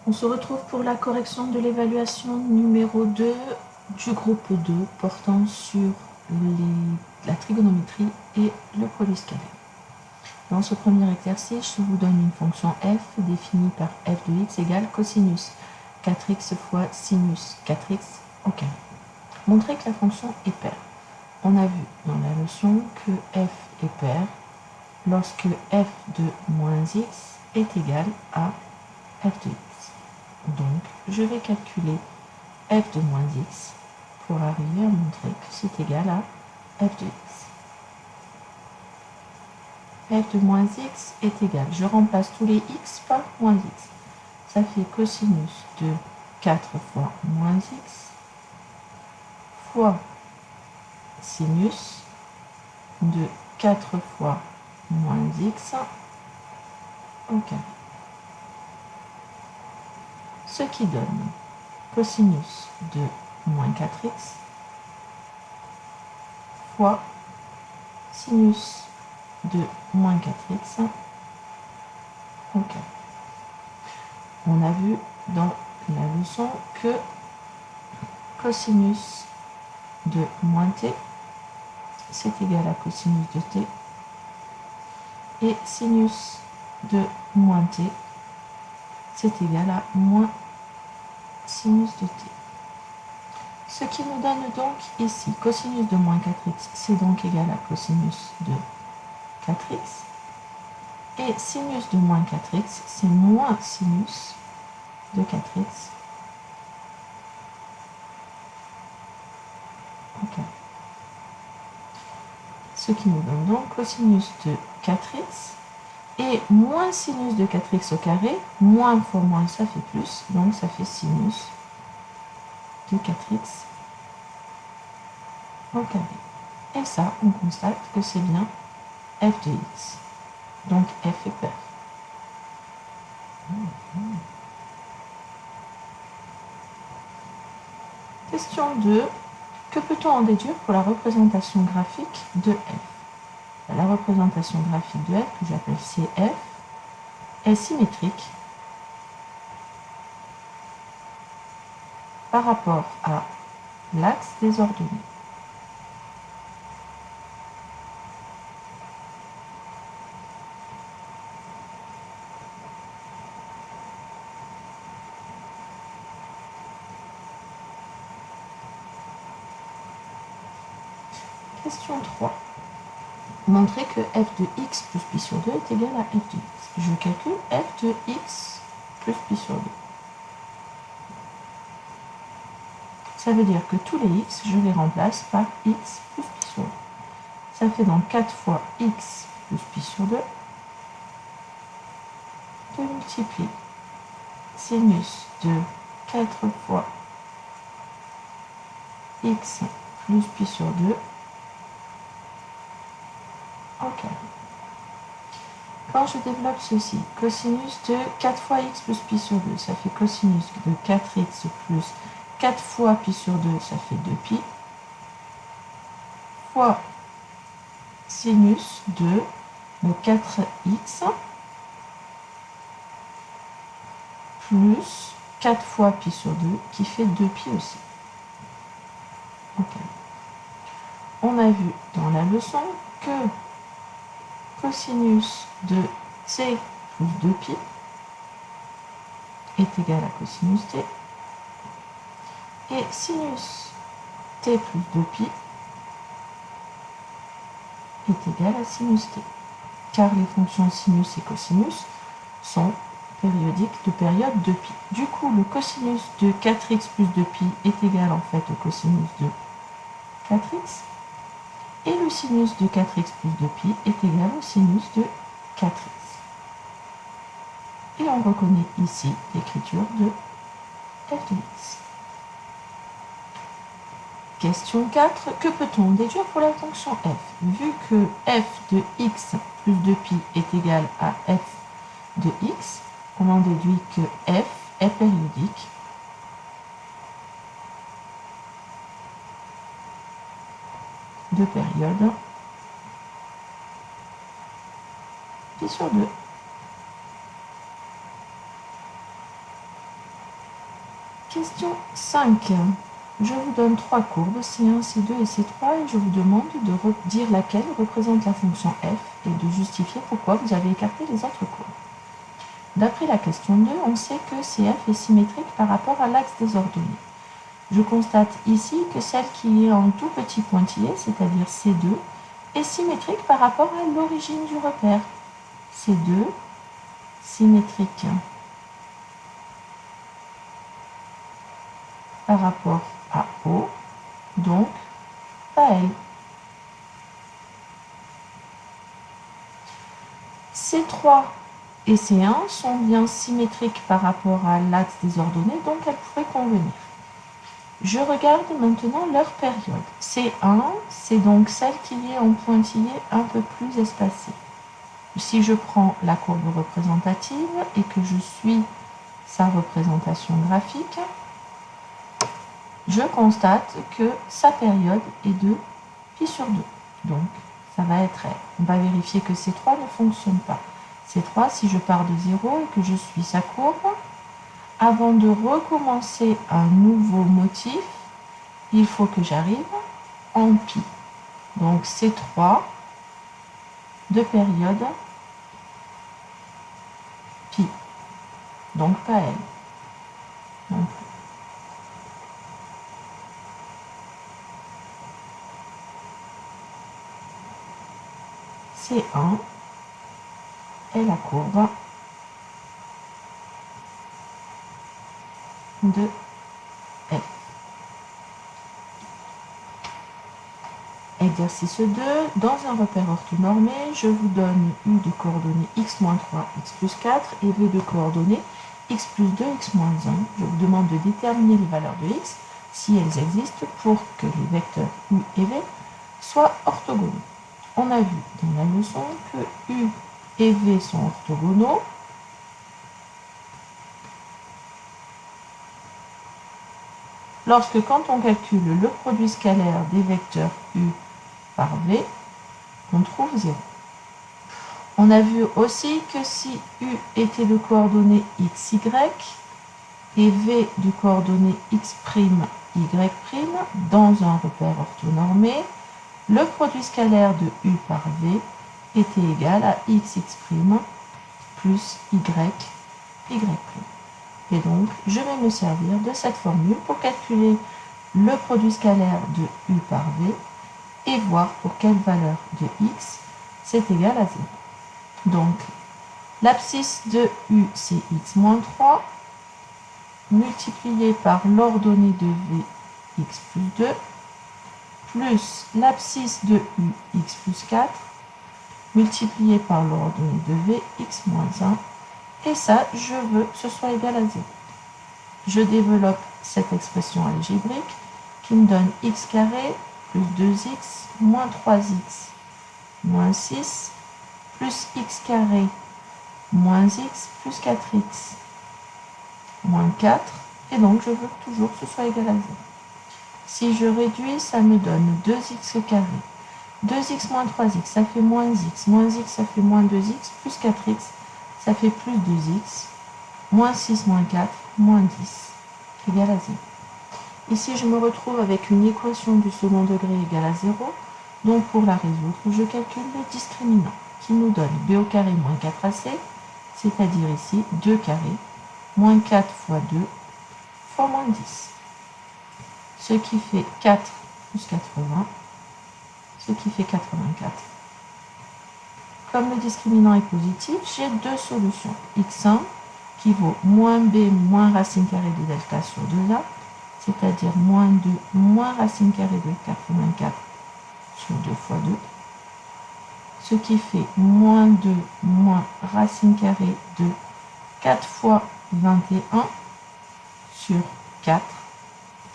On se retrouve pour la correction de l'évaluation numéro 2 du groupe 2 portant sur la trigonométrie et le produit scalaire. Dans ce premier exercice, je vous donne une fonction f définie par f de x égale cosinus 4x fois sinus 4x au carré. Montrez que la fonction est paire. On a vu dans la leçon que f est paire lorsque f de moins x est égal à f de x. Donc, je vais calculer f de moins x pour arriver à montrer que c'est égal à f de x. f de moins x est égal, je remplace tous les x par moins x. Ça fait cosinus de 4 fois moins x fois sinus de 4 fois moins x au carré. Ce qui donne cosinus de moins 4x fois sinus de moins 4x au carré. On a vu dans la leçon que cosinus de moins t, c'est égal à cosinus de t, et sinus de moins t, c'est égal à moins sinus de t. Ce qui nous donne donc ici, cosinus de moins 4x, c'est donc égal à cosinus de 4x, et sinus de moins 4x, c'est moins sinus de 4x au carré. Ce qui nous donne donc cosinus de 4x et moins sinus de 4x au carré, moins fois moins ça fait plus, donc ça fait sinus de 4x au carré. Et ça, on constate que c'est bien f de x. Donc f est paire. Question 2. Que peut-on en déduire pour la représentation graphique de f? La représentation graphique de f, que j'appelle CF, est symétrique par rapport à l'axe des ordonnées. Question 3. Montrer que f de x plus pi sur 2 est égal à f de x. Je calcule f de x plus pi sur 2. Ça veut dire que tous les x, je les remplace par x plus pi sur 2. Ça fait donc 4 fois x plus pi sur 2. Je multiplie sinus de 4 fois x plus pi sur 2 au carré. Quand je développe ceci, cosinus de 4 fois x plus pi sur 2, ça fait cosinus de 4x plus 4 fois pi sur 2, ça fait 2pi, fois sinus de 4x plus 4 fois pi sur 2, qui fait 2pi aussi. Okay. On a vu dans la leçon que cosinus de t plus 2pi est égal à cosinus t, et sinus t plus 2pi est égal à sinus t, car les fonctions sinus et cosinus sont périodiques de période 2pi. Du coup, le cosinus de 4x plus 2pi est égal en fait au cosinus de 4x, et le sinus de 4x plus 2pi est égal au sinus de 4x. Et on reconnaît ici l'écriture de f de x. Question 4. Que peut-on déduire pour la fonction f? Vu que f de x plus 2pi est égal à f de x, on en déduit que f est périodique de période pi sur 2. Question 5. Je vous donne trois courbes, C1, C2 et C3, et je vous demande de dire laquelle représente la fonction f et de justifier pourquoi vous avez écarté les autres courbes. D'après la question 2, on sait que CF est symétrique par rapport à l'axe des ordonnées. Je constate ici que celle qui est en tout petit pointillé, c'est-à-dire C2, est symétrique par rapport à l'origine du repère. C2, symétrique par rapport à O, donc à L. C3 et C1 sont bien symétriques par rapport à l'axe des ordonnées, donc elles pourraient convenir. Je regarde maintenant leur période. C1, c'est donc celle qui est en pointillé un peu plus espacé. Si je prends la courbe représentative et que je suis sa représentation graphique, je constate que sa période est de pi sur 2. Donc, ça va être R. On va vérifier que C3 ne fonctionne pas. C3, si je pars de 0 et que je suis sa courbe, avant de recommencer un nouveau motif, il faut que j'arrive en pi. Donc, C3 de période pi. Donc, pas L. Donc, C1 est la courbe de F. Exercice 2. Dans un repère orthonormé, je vous donne U de coordonnées x-3, x plus 4 et V de coordonnées x plus 2, x-1. Je vous demande de déterminer les valeurs de x, si elles existent, pour que les vecteurs U et V soient orthogonaux. On a vu dans la leçon que U et V sont orthogonaux lorsque, quand on calcule le produit scalaire des vecteurs U par V, on trouve 0. On a vu aussi que si U était de coordonnées x, y et V de coordonnées x', y', dans un repère orthonormé, le produit scalaire de U par V était égal à x', plus y'. Et donc, je vais me servir de cette formule pour calculer le produit scalaire de U par V et voir pour quelle valeur de x c'est égal à 0. Donc, l'abscisse de U, c'est x-3, multiplié par l'ordonnée de V, x plus 2, plus l'abscisse de U, x plus 4, multiplié par l'ordonnée de V, x-1, et ça, je veux que ce soit égal à 0. Je développe cette expression algébrique qui me donne x carré plus 2x moins 3x moins 6 plus x carré moins x plus 4x moins 4, et donc je veux toujours que ce soit égal à 0. Si je réduis, ça me donne 2x carré. 2x moins 3x, ça fait moins x, ça fait moins 2x, plus 4x, ça fait plus 2x, moins 6 moins 4, moins 10, égal à 0. Ici, je me retrouve avec une équation du second degré égale à 0. Donc, pour la résoudre, je calcule le discriminant, qui nous donne b au carré moins 4ac, c'est-à-dire ici 2 carré, moins 4 fois 2, fois moins 10. Ce qui fait 4 plus 80, ce qui fait 84. Comme le discriminant est positif, j'ai deux solutions. x1 qui vaut moins b moins racine carrée de delta sur 2a, c'est-à-dire moins 2 moins racine carrée de 84 sur 2 fois 2, ce qui fait moins 2 moins racine carrée de 4 fois 21 sur 4.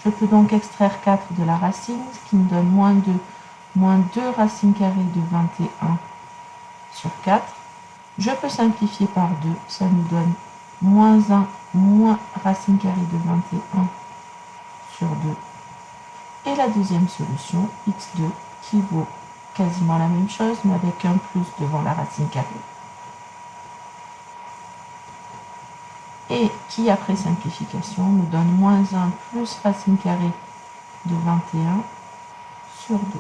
Je peux donc extraire 4 de la racine, ce qui me donne moins 2 racine carrée de 21 sur 4. Je peux simplifier par 2, ça nous donne moins 1 moins racine carrée de 21 sur 2. Et la deuxième solution, x2, qui vaut quasiment la même chose, mais avec un plus devant la racine carrée. et qui, après simplification, nous donne moins 1 plus racine carrée de 21 sur 2.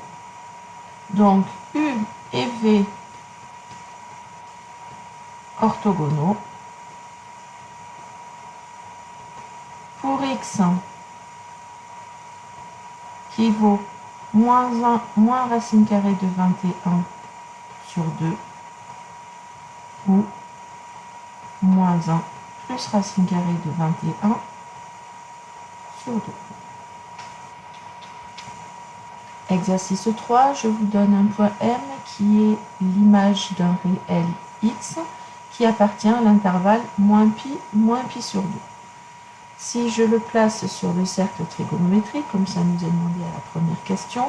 Donc, U et V orthogonaux pour X qui vaut moins racine carrée de 21 sur 2 ou moins 1 plus racine carrée de 21 sur 2. Exercice 3, je vous donne un point M qui est l'image d'un réel X qui appartient à l'intervalle moins pi sur 2. Si je le place sur le cercle trigonométrique, comme ça nous est demandé à la première question,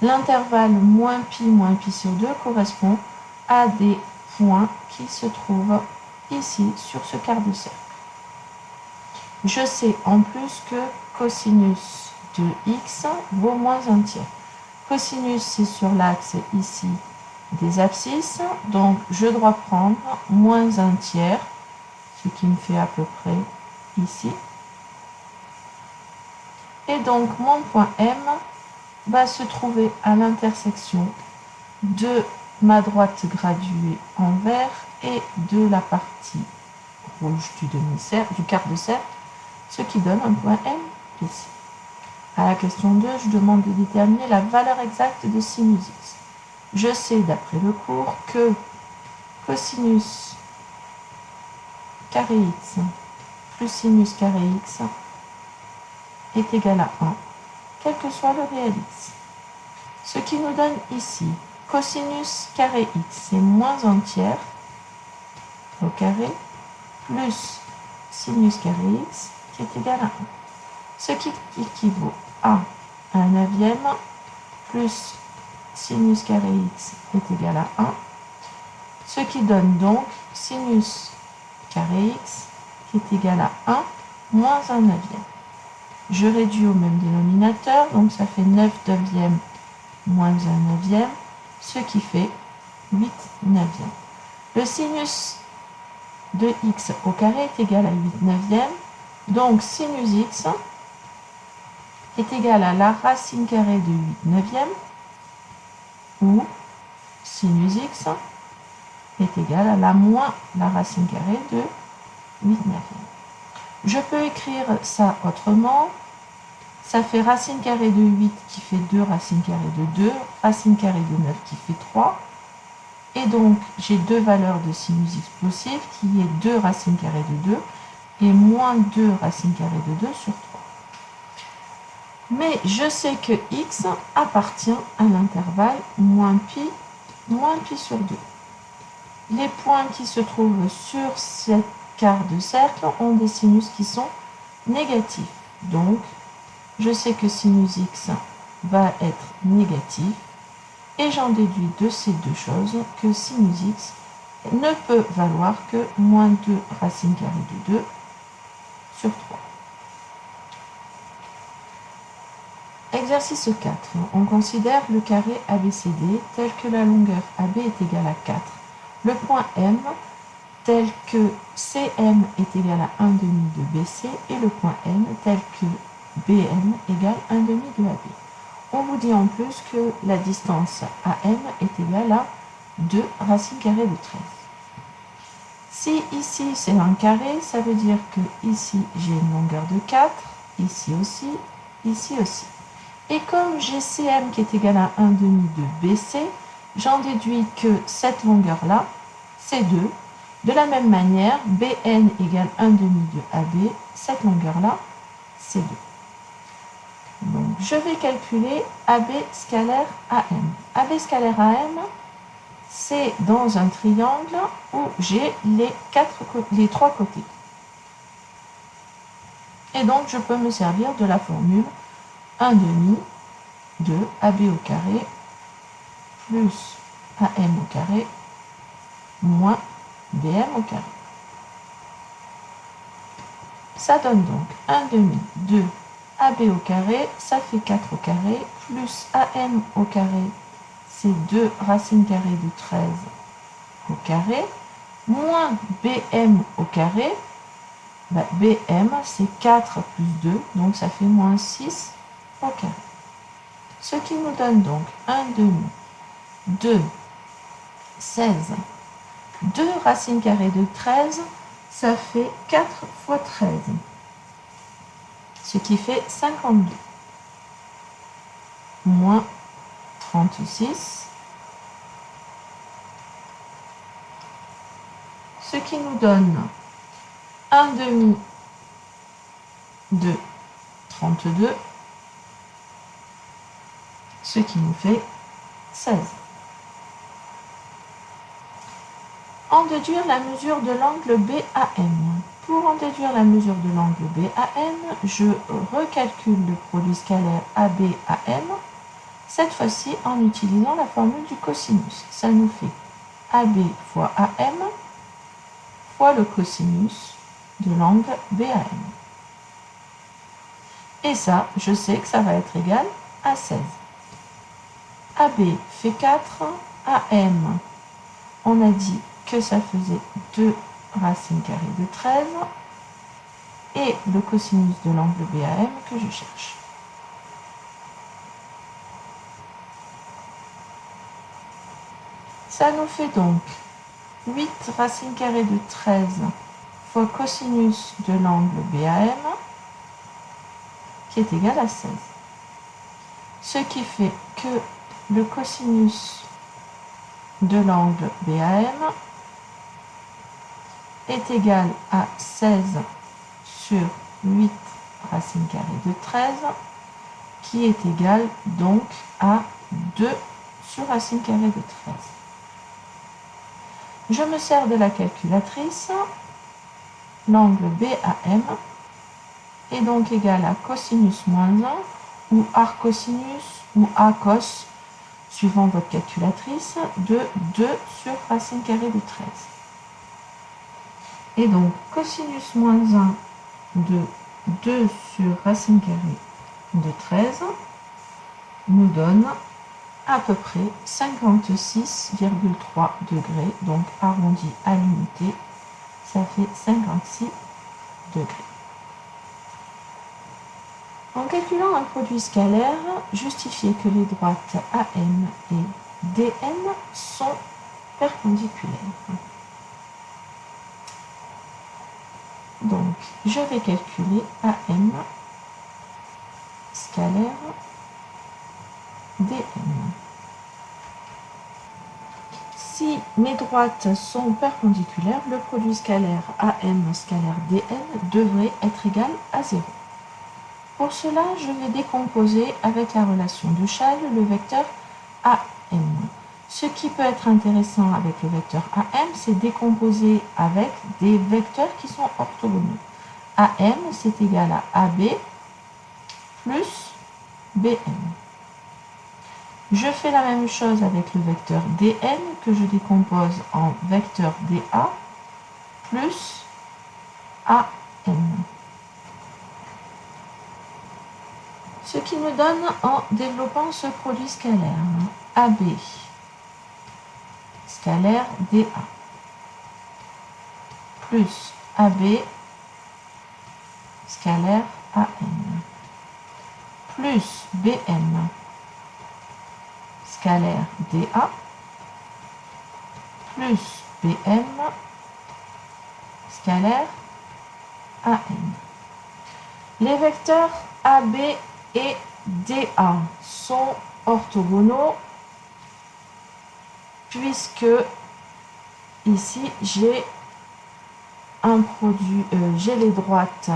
l'intervalle moins pi sur 2 correspond à des points qui se trouvent ici sur ce quart de cercle. Je sais en plus que cosinus de x vaut moins 1 tiers. Cosinus, c'est sur l'axe ici des abscisses, donc je dois prendre moins 1 tiers, ce qui me fait à peu près ici. Et donc mon point M va se trouver à l'intersection de ma droite graduée en vert et de la partie rouge du quart de cercle, ce qui donne un point M ici. À la question 2, je demande de déterminer la valeur exacte de sinus x. Je sais d'après le cours que cosinus carré x plus sinus carré x est égal à 1, quel que soit le réel x. Ce qui nous donne ici, cosinus carré x, c'est moins 1 tiers au carré, plus sinus carré x, qui est égal à 1. Ce qui équivaut à 1 neuvième, plus sinus carré x est égal à 1, ce qui donne donc sinus carré x, qui est égal à 1 moins 1 neuvième. Je réduis au même dénominateur, donc ça fait 9 neuvièmes moins 1 neuvième, ce qui fait 8 neuvièmes. Le sinus de x au carré est égal à 8 neuvièmes, donc sinus x est égal à la racine carrée de 8 neuvièmes, ou sinus x est égal à la racine carrée de 8 neuvièmes. Je peux écrire ça autrement. Ça fait racine carrée de 8 qui fait 2 racine carrée de 2, racine carrée de 9 qui fait 3. Et donc, j'ai deux valeurs de sinus x possibles qui est 2 racine carrée de 2 et moins 2 racine carrée de 2 sur 3. Mais je sais que x appartient à l'intervalle moins pi sur 2. Les points qui se trouvent sur cette quart de cercle ont des sinus qui sont négatifs. Donc, je sais que sinus x va être négatif et j'en déduis de ces deux choses que sinus x ne peut valoir que moins 2 racine carrée de 2 sur 3. Exercice 4. On considère le carré ABCD tel que la longueur AB est égale à 4. Le point M tel que CM est égal à 1 demi de BC et le point N tel que BN égale 1 demi de AB. On vous dit en plus que la distance AM est égale à 2 racine carrée de 13. Si ici c'est un carré, ça veut dire que ici j'ai une longueur de 4, ici aussi, ici aussi. Et comme j'ai CM qui est égal à 1 demi de BC, j'en déduis que cette longueur-là, c'est 2. De la même manière, BN égale 1 demi de AB, cette longueur-là, c'est 2. Donc, je vais calculer AB scalaire AM. AB scalaire AM, c'est dans un triangle où j'ai les 3 côtés. Et donc, je peux me servir de la formule 1 demi de AB au carré plus AM au carré moins BM au carré. Ça donne donc 1 demi de AB au carré, ça fait 4 au carré, plus AM au carré, c'est 2 racine carrée de 13 au carré, moins BM au carré, BM, c'est 4 plus 2, donc ça fait moins 6 au carré. Ce qui nous donne donc 1 demi, 2, 16, 2 racines carrées de 13, ça fait 4 fois 13, ce qui fait 52, moins 36, ce qui nous donne 1 demi de 32, ce qui nous fait 16. En déduire la mesure de l'angle BAM. Pour en déduire la mesure de l'angle BAM, je recalcule le produit scalaire ABAM, cette fois-ci en utilisant la formule du cosinus. Ça nous fait AB fois AM fois le cosinus de l'angle BAM. Et ça, je sais que ça va être égal à 16. AB fait 4, AM, on a dit que ça faisait 2 racines carrées de 13, et le cosinus de l'angle BAM que je cherche. Ça nous fait donc 8 racines carrées de 13 fois cosinus de l'angle BAM, qui est égal à 16. Ce qui fait que le cosinus de l'angle BAM est égal à 16 sur 8 racines carrées de 13, qui est égal donc à 2 sur racine carrée de 13. Je me sers de la calculatrice. L'angle BAM est donc égal à cosinus moins 1, ou arcosinus, ou acos, suivant votre calculatrice, de 2 sur racine carrée de 13. Et donc, cosinus moins 1 de 2 sur racine carrée de 13 nous donne à peu près 56,3 degrés, donc arrondi à l'unité, ça fait 56 degrés. En calculant un produit scalaire, justifiez que les droites AM et DN sont perpendiculaires. Donc, je vais calculer AM scalaire DN. Si mes droites sont perpendiculaires, le produit scalaire AM scalaire DN devrait être égal à 0. Pour cela, je vais décomposer avec la relation de Schall le vecteur AM. Ce qui peut être intéressant avec le vecteur AM, c'est décomposer avec des vecteurs qui sont orthogonaux. AM, c'est égal à AB plus BM. Je fais la même chose avec le vecteur DN que je décompose en vecteur DA plus AM. Ce qui me donne, en développant ce produit scalaire, AB scalaire DA plus AB scalaire AM plus BM scalaire DA plus BM scalaire AM. Les vecteurs AB et DA sont orthogonaux puisque ici j'ai un produit, j'ai les droites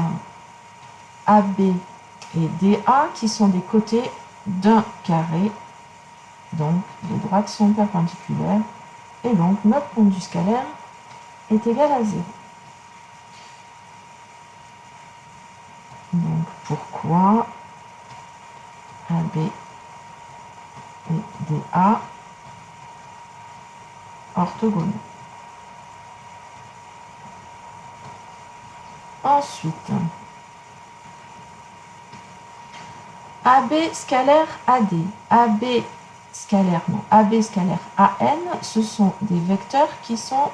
AB et DA qui sont des côtés d'un carré, donc les droites sont perpendiculaires et donc notre produit scalaire est égal à 0. Donc pourquoi AB et DA orthogonaux. Ensuite, AB scalaire AD, AB scalaire AN, ce sont des vecteurs qui sont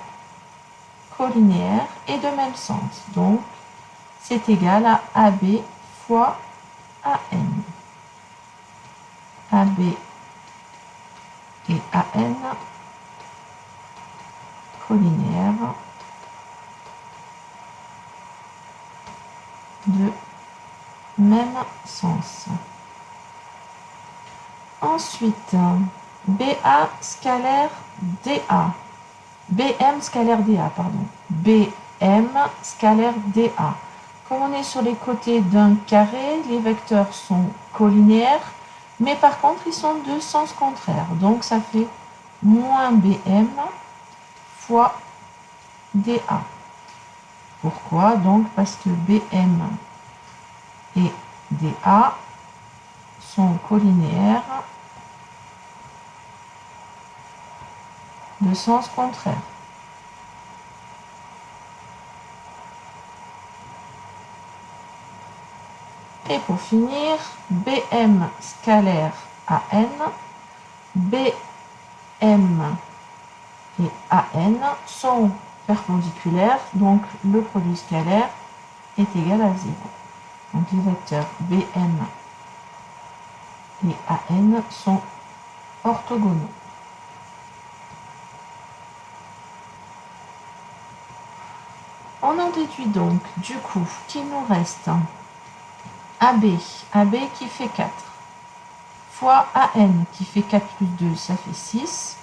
collinéaires et de même sens. Donc, c'est égal à AB fois AN. AB et AN collinéaires de même sens. Ensuite, BA scalaire DA. BM scalaire DA, pardon. BM scalaire DA. Comme on est sur les côtés d'un carré, les vecteurs sont collinéaires, mais par contre, ils sont de sens contraire. Donc, ça fait moins BM fois DA. Pourquoi? Donc, parce que BM et DA sont collinéaires de sens contraire. Et pour finir, BM scalaire AN, BM et AN sont perpendiculaires, donc le produit scalaire est égal à 0. Donc les vecteurs BM et AN sont orthogonaux. On en déduit donc du coup qu'il nous reste AB qui fait 4, fois AN qui fait 4 plus 2, ça fait 6,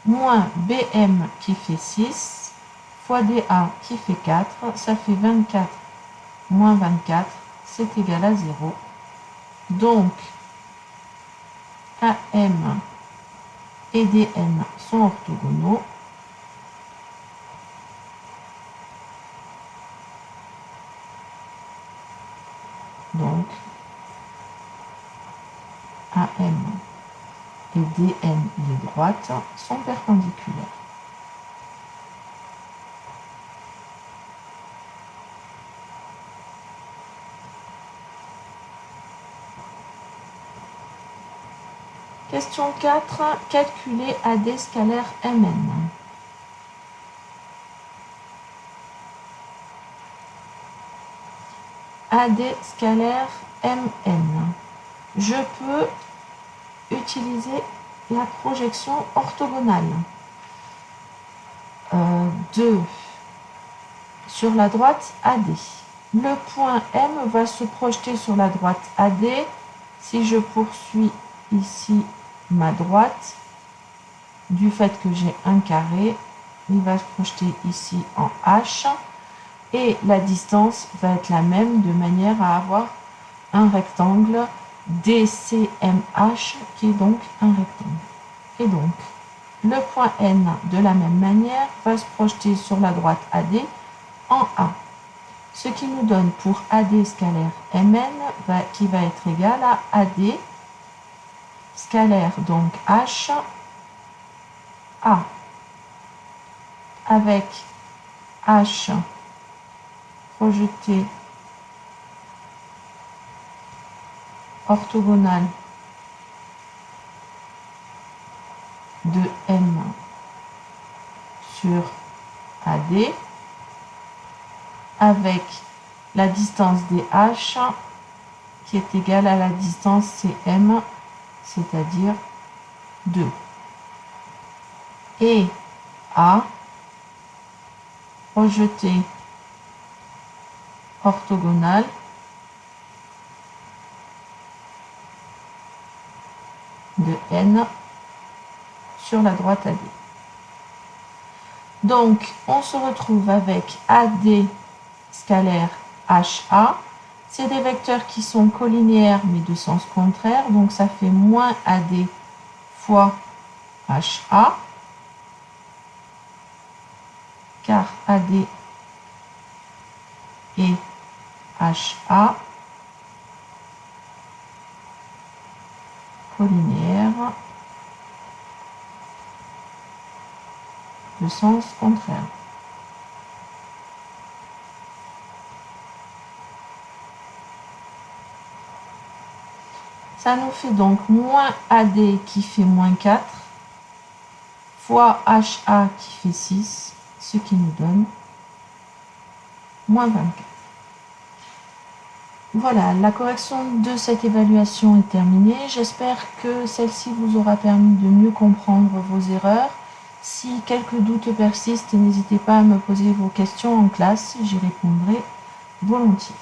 moins BM qui fait 6, fois DA qui fait 4, ça fait 24, moins 24, c'est égal à 0. Donc, AM et DN sont orthogonaux. Donc, AM et DN, les droites, sont perpendiculaires. Question 4. Calculer AD scalaire MN. AD scalaire MN. Je peux utiliser la projection orthogonale sur la droite AD. Le point M va se projeter sur la droite AD. Si je poursuis ici ma droite, du fait que j'ai un carré, il va se projeter ici en H et la distance va être la même de manière à avoir un rectangle DCMH qui est donc un rectangle. Et donc, le point N, de la même manière, va se projeter sur la droite AD en A. Ce qui nous donne pour AD scalaire MN qui va être égal à AD scalaire donc H A avec H projeté orthogonal de M sur AD avec la distance DH qui est égale à la distance CM, c'est-à-dire 2. Et A projeté orthogonal de N sur la droite AD. Donc, on se retrouve avec AD scalaire HA. C'est des vecteurs qui sont collinéaires mais de sens contraire. Donc, ça fait moins AD fois HA. Car AD et HA collinéaires de sens contraire. Ça nous fait donc moins AD qui fait moins 4 fois HA qui fait 6, ce qui nous donne moins 24. Voilà, la correction de cette évaluation est terminée. J'espère que celle-ci vous aura permis de mieux comprendre vos erreurs. Si quelques doutes persistent, n'hésitez pas à me poser vos questions en classe, j'y répondrai volontiers.